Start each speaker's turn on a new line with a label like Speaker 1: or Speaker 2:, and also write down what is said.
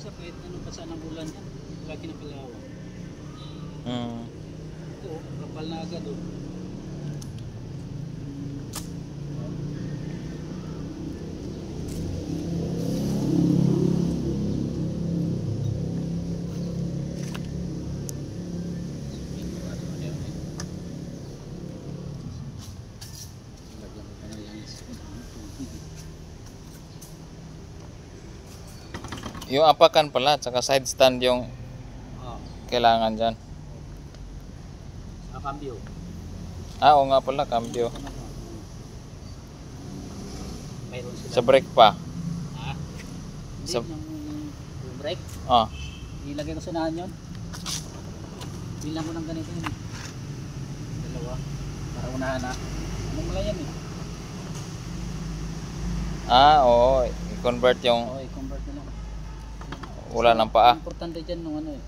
Speaker 1: Isa kahit anong basa ng ulan yan, lagi na palawa. Ito, kapal na agad oh.
Speaker 2: Yung apakan pala, tsaka side stand yung kailangan dyan.
Speaker 1: Sa cambio.
Speaker 2: Oo nga pala, cambio.
Speaker 1: Mayroon sila.
Speaker 2: Sa brake pa.
Speaker 1: Hindi,
Speaker 2: Sa...
Speaker 1: yung brake. Ilagay ko sa naan yun. Bilang ko ng ganito yun. Dalawa. Para unahan na. Anong mula yan eh?
Speaker 2: Oo. I-convert yung...
Speaker 1: Oo, i-convert na lang.
Speaker 2: Wala ng paa.
Speaker 1: Importante dyan nung ano eh.